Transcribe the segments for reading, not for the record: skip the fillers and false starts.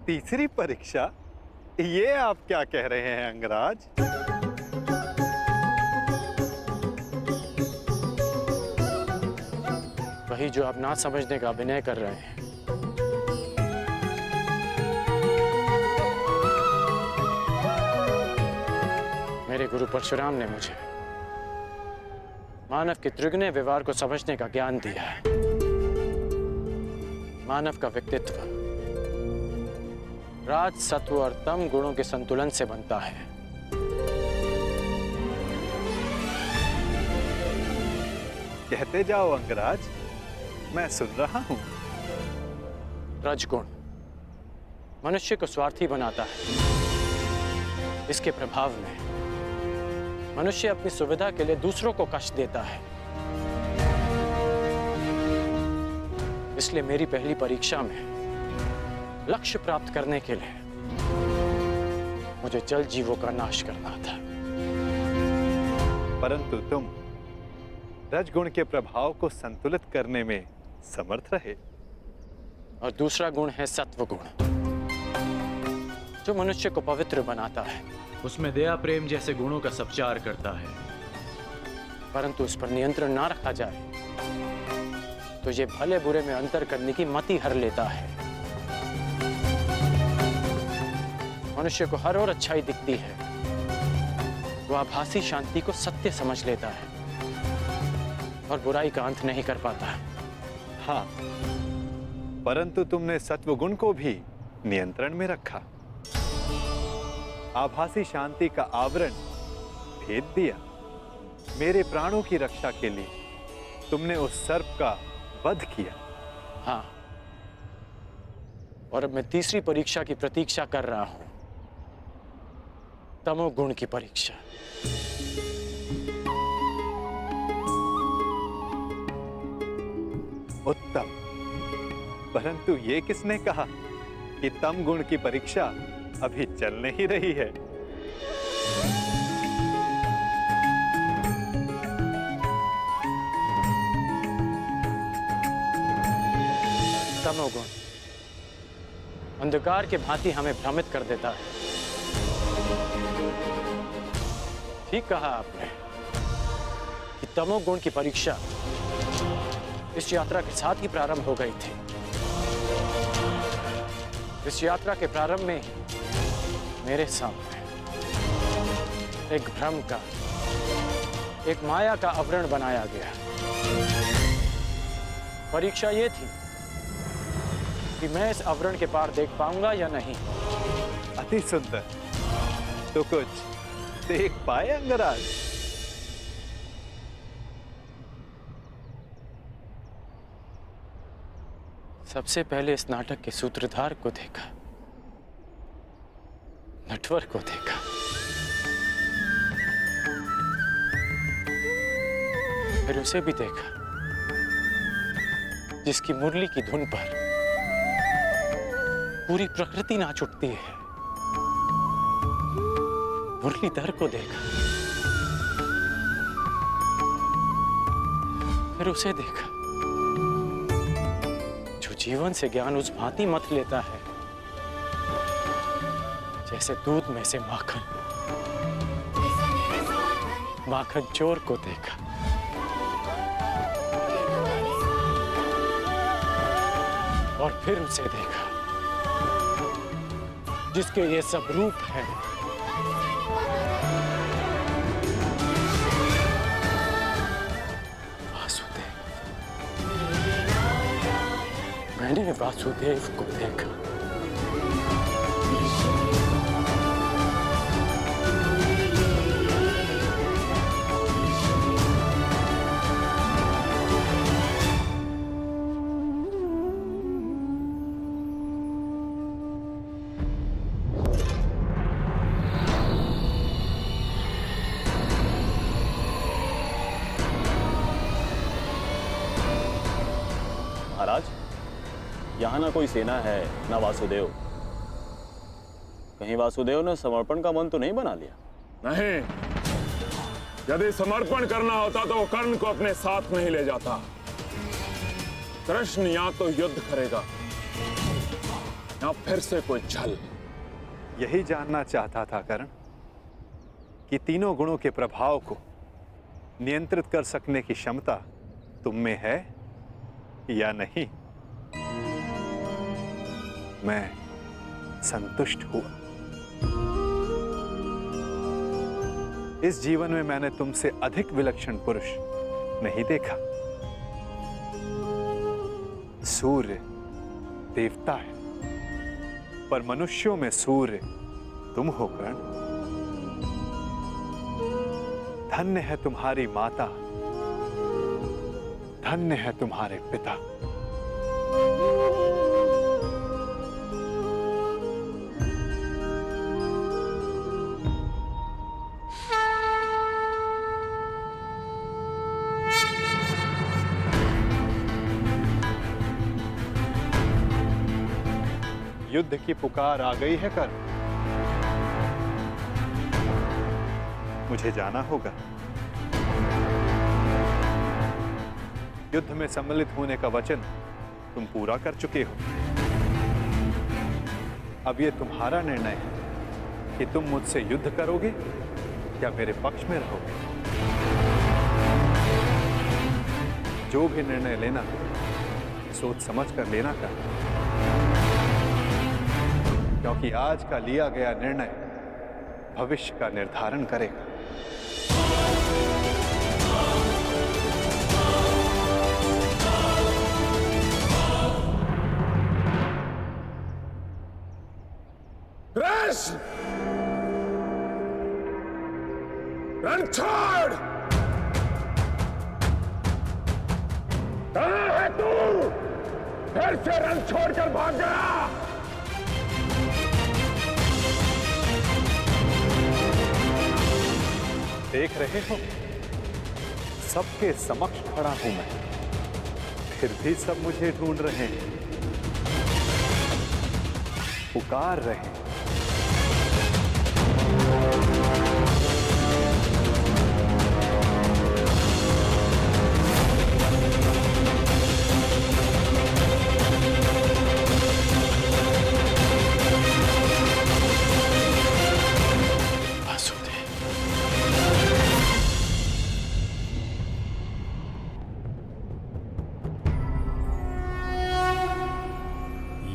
तीसरी परीक्षा? ये आप क्या कह रहे हैं अंगराज? वही जो आप ना समझने का अभिनय कर रहे हैं। मेरे गुरु परशुराम ने मुझे मानव के त्रिगुणीय व्यवहार को समझने का ज्ञान दिया है। मानव का व्यक्तित्व राज, सत्व और तम गुणों के संतुलन से बनता है। कहते जाओ अंगराज, मैं सुन रहा हूं। रजगुण मनुष्य को स्वार्थी बनाता है। इसके प्रभाव में मनुष्य अपनी सुविधा के लिए दूसरों को कष्ट देता है। इसलिए मेरी पहली परीक्षा में लक्ष्य प्राप्त करने के लिए मुझे जल जीवों का नाश करना था। परंतु तुम रजगुण के प्रभाव को संतुलित करने में समर्थ रहे। और दूसरा गुण है सत्व गुण, जो मनुष्य को पवित्र बनाता है। उसमें दया, प्रेम जैसे गुणों का संचार करता है। परंतु उस पर नियंत्रण ना रखा जाए तो ये भले बुरे में अंतर करने की मति हर लेता है। मनुष्य को हर ओर अच्छाई दिखती है, वो आभासी शांति को सत्य समझ लेता है और बुराई का अंत नहीं कर पाता। हाँ, परंतु तुमने सत्वगुण को भी नियंत्रण में रखा। आभासी शांति का आवरण भेद दिया। मेरे प्राणों की रक्षा के लिए तुमने उस सर्प का वध किया। हाँ, और अब मैं तीसरी परीक्षा की प्रतीक्षा कर रहा हूं, तमोगुण की परीक्षा। उत्तम, परंतु ये किसने कहा कि तम गुण की परीक्षा अभी चल नहीं रही है? तमोगुण अंधकार के भांति हमें भ्रमित कर देता है। ठीक कहा आपने कि तमोगुण की परीक्षा इस यात्रा के साथ ही प्रारंभ हो गई थी। इस यात्रा के प्रारंभ में ही मेरे सामने एक भ्रम का, एक माया का आवरण बनाया गया। परीक्षा ये थी कि मैं इस आवरण के पार देख पाऊंगा या नहीं। अति सुंदर। तो कुछ देख पाए अंगराज? सबसे पहले इस नाटक के सूत्रधार को देखा, नटवर को देखा। फिर उसे भी देखा जिसकी मुरली की धुन पर पूरी प्रकृति नाच उठती है। मुरलीधर को देखा, फिर उसे देखा जो जीवन से ज्ञान उस भांति मथ लेता है जैसे दूध में से माखन। माखन चोर को देखा, और फिर उसे देखा जिसके ये सब रूप हैं। वासुदेव। मैंने वासुदेव को देखा। महाराज, यहाँ ना कोई सेना है ना वासुदेव। कहीं वासुदेव ने समर्पण का मन तो नहीं बना लिया? नहीं, यदि समर्पण करना होता तो वो कर्ण को अपने साथ नहीं ले जाता। कृष्ण या तो युद्ध करेगा या फिर से कोई छल? यही जानना चाहता था कर्ण कि तीनों गुणों के प्रभाव को नियंत्रित कर सकने की क्षमता तुम में है या नहीं। मैं संतुष्ट हुआ। इस जीवन में मैंने तुमसे अधिक विलक्षण पुरुष नहीं देखा। सूर्य देवता है, पर मनुष्यों में सूर्य तुम हो कर्ण। धन्य है तुम्हारी माता, धन्य है तुम्हारे पिता। युद्ध की पुकार आ गई है कर्ण। मुझे जाना होगा। युद्ध में सम्मिलित होने का वचन तुम पूरा कर चुके हो। अब यह तुम्हारा निर्णय है कि तुम मुझसे युद्ध करोगे या मेरे पक्ष में रहोगे। जो भी निर्णय लेना सोच समझ कर लेना कर, क्योंकि आज का लिया गया निर्णय भविष्य का निर्धारण करेगा। कृष्ण, रण छोड़! कहाँ है तू? फिर से रण छोड़कर भाग गया। देख रहे हो, सबके समक्ष खड़ा हूं मैं, फिर भी सब मुझे ढूंढ रहे हैं, पुकार रहे हैं।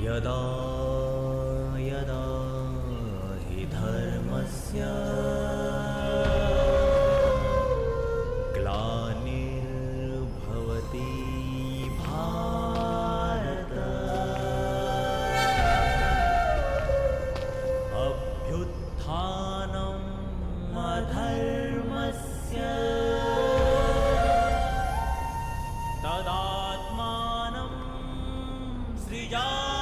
यदा यदा हि धर्मस्य ग्लानिर्भवति भारत अभ्युत्थानम् अधर्मस्य तदात्मानं सृजाम्यहम्।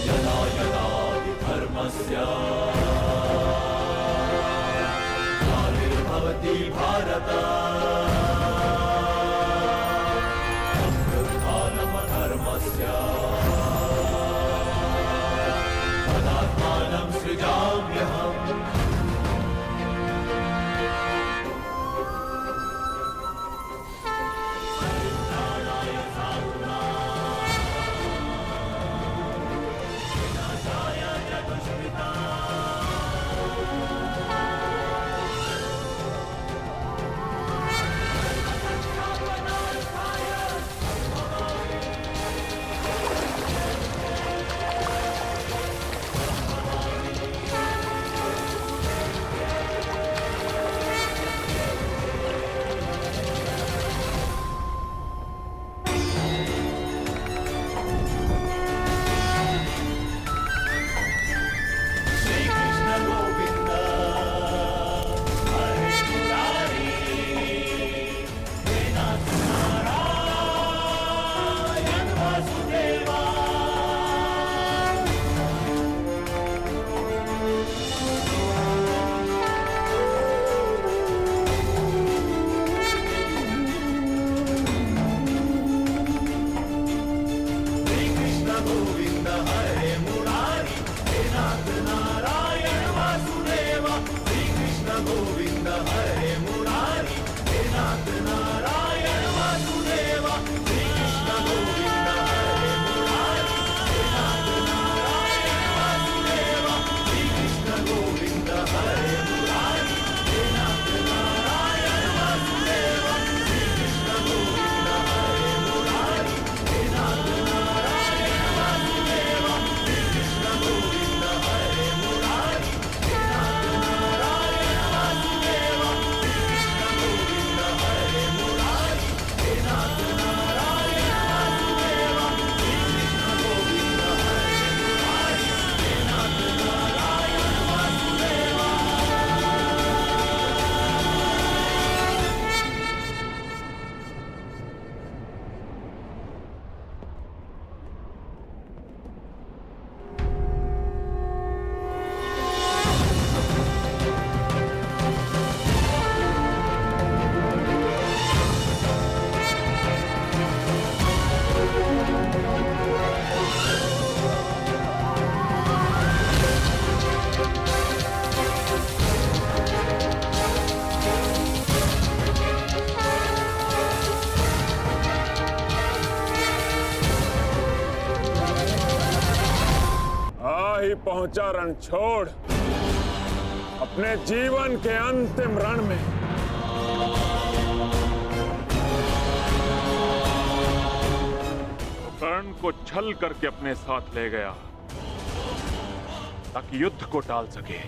यदा यदा हि धर्मस्य ग्लानिर्भवति भारत अभ्युत्थानम् अधर्मस्य ही पहुंचा रणछोड़ अपने जीवन के अंतिम रण में। तो कर्ण को छल करके अपने साथ ले गया ताकि युद्ध को टाल सके।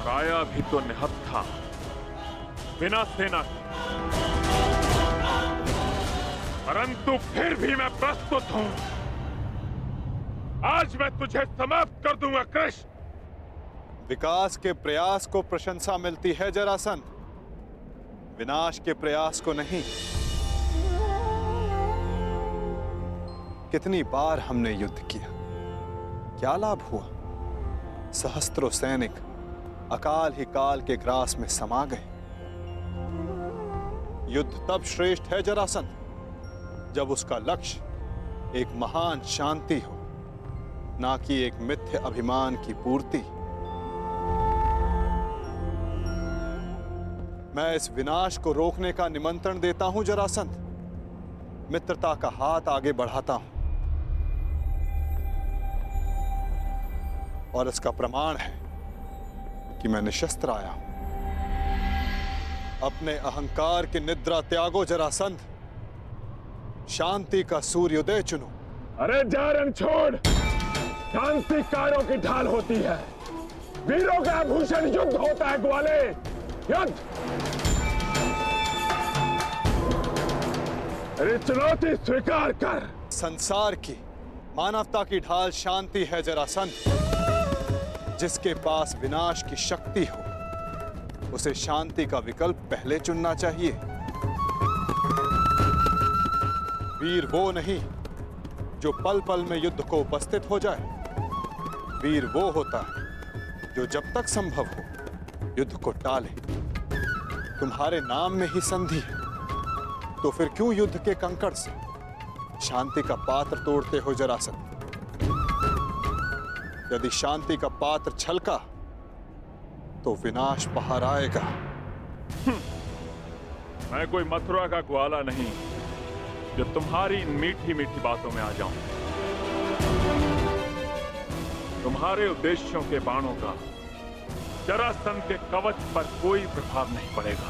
राया भी तो निहत था बिना सेना के, परंतु फिर भी मैं प्रस्तुत हूं। आज मैं तुझे समाप्त कर दूंगा कृष्ण। विकास के प्रयास को प्रशंसा मिलती है जरासंध, विनाश के प्रयास को नहीं। कितनी बार हमने युद्ध किया, क्या लाभ हुआ? सहस्त्रों सैनिक अकाल ही काल के ग्रास में समा गए। युद्ध तब श्रेष्ठ है जरासंध जब उसका लक्ष्य एक महान शांति हो, ना कि एक मिथ्य अभिमान की पूर्ति। मैं इस विनाश को रोकने का निमंत्रण देता हूं जरासंध, मित्रता का हाथ आगे बढ़ाता हूं, और इसका प्रमाण है कि मैं निशस्त्र आया हूं। अपने अहंकार की निद्रा त्यागो जरासंध, शांति का सूर्योदय चुनो। अरे जा रणछोड़, शांति कायरों की ढाल होती है, वीरों का आभूषण युद्ध होता है ग्वाले, युद्ध। अरे चुनौती स्वीकार कर। संसार की, मानवता की ढाल शांति है जरासंध। जिसके पास विनाश की शक्ति हो उसे शांति का विकल्प पहले चुनना चाहिए। वीर वो नहीं जो पल पल में युद्ध को उपस्थित हो जाए, वीर वो होता है जो जब तक संभव हो युद्ध को टाले। तुम्हारे नाम में ही संधि है, तो फिर क्यों युद्ध के कंकड़ से शांति का पात्र तोड़ते हो जरासंध? यदि शांति का पात्र छलका तो विनाश बाहर आएगा। मैं कोई मथुरा का ग्वाला नहीं जो तुम्हारी इन मीठी मीठी बातों में आ जाऊं। तुम्हारे उद्देश्यों के बाणों का जरासंध के कवच पर कोई प्रभाव नहीं पड़ेगा।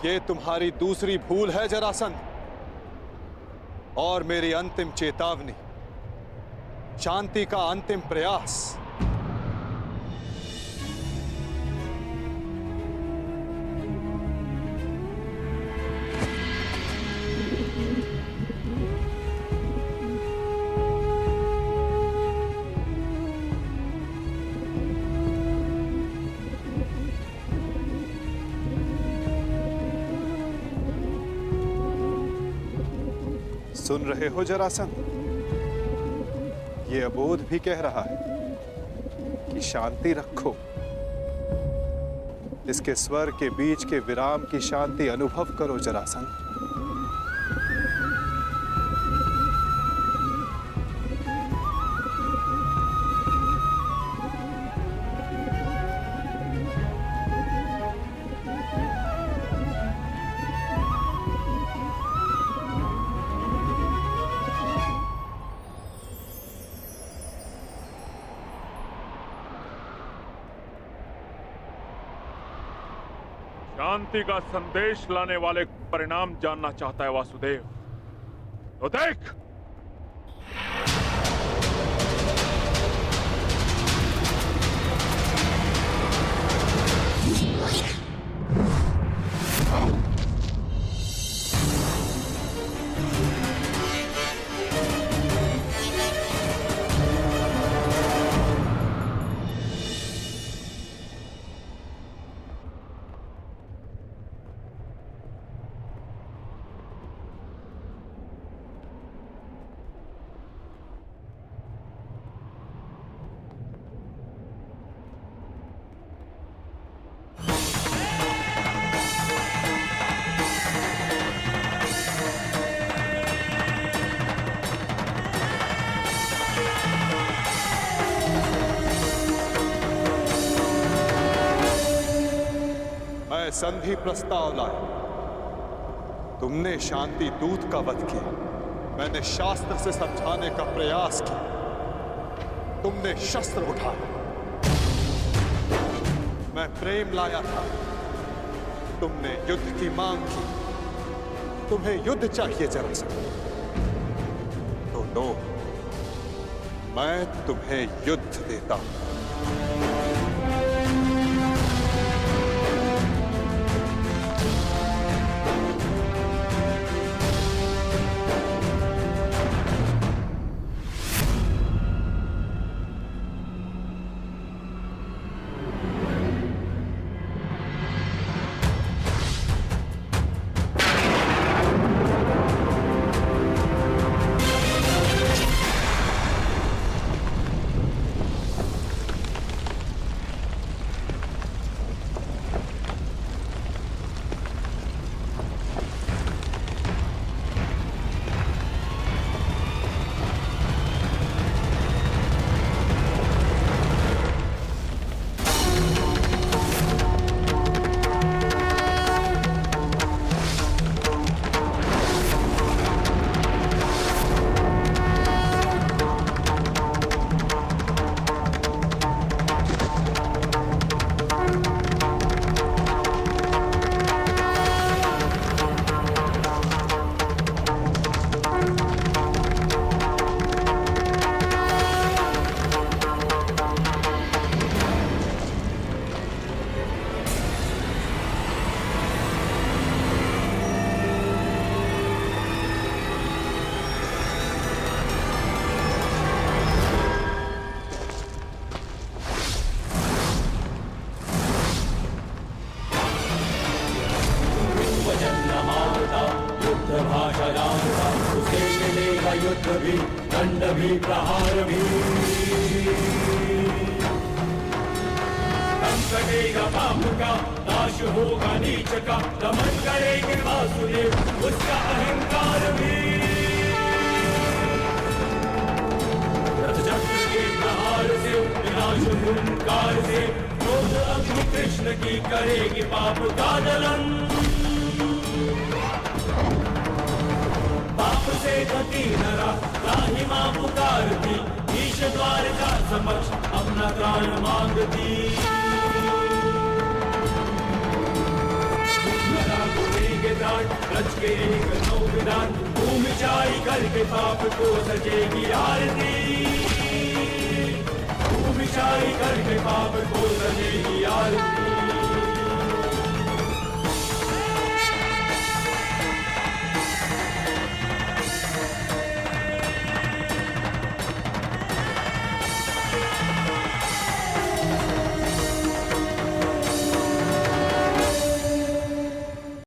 ये तुम्हारी दूसरी भूल है जरासंध, और मेरी अंतिम चेतावनी, शांति का अंतिम प्रयास। सुन रहे हो जरासंध? ये अबोध भी कह रहा है कि शांति रखो। इसके स्वर के बीच के विराम की शांति अनुभव करो जरासंध। शांति का संदेश लाने वाले परिणाम जानना चाहता है वासुदेव, तो देख। मैं संधि प्रस्ताव लाया। तुमने शांति दूत का वध किया, मैंने शास्त्र से समझाने का प्रयास किया, तुमने शस्त्र उठाया। मैं प्रेम लाया था, तुमने युद्ध की मांग की। तुम्हें युद्ध चाहिए जरासंध, तो लो, मैं तुम्हें युद्ध देता हूं। युद्ध भी, दंड भी, प्रहार भी। दम कटेगा पाप का, नाश होगा नीच का, दमन करेंगे वासुदेव उसका अहंकार भी। रथ चक्र के प्रहार से, विनाश हुंकार से, क्रोध अग्नि कृष्ण की करेगी पाप का दलन। पाप से गति नरा, राही मां पुकारती, ईश द्वार का समक्ष अपना प्राण मांगती। नरा गुनेगे प्राण, रच के एक नौ विधान, भूमि चाई करके पाप को सजेगी आरती। भूमि चाई करके पाप को सजेगी